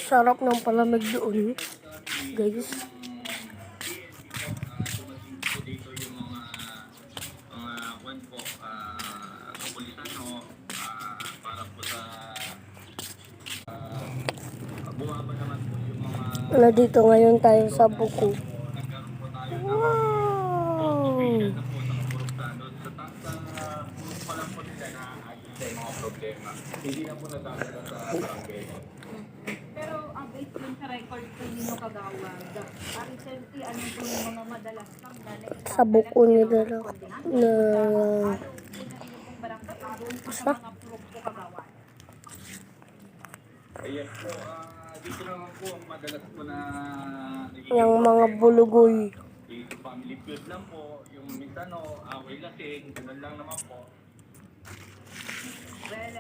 Sarap ng palamig doon, guys. Dito yung mga kwan po, kapulisan para po sa buwaba naman po yung mga Dito ngayon tayo sa buko. nagkaroon po tayo ng Wow! official na po sa kapurugtan doon sa taas purok pa lang po nila na ayos sa mga problema. Hindi na po nadadala sa barangay. Pero ang based dun sa record po ninyo kagawad, recently ano po yung mga madalas lang na Sa buko nila na ayaw po na inyong pong barangay o doon po sa mga purok po kagawad? Ayan po, dito naman po ang madalas po na yung mga bulugoy. dito family feud lang po, yung minsan away lasing, ganun lang naman po. Well,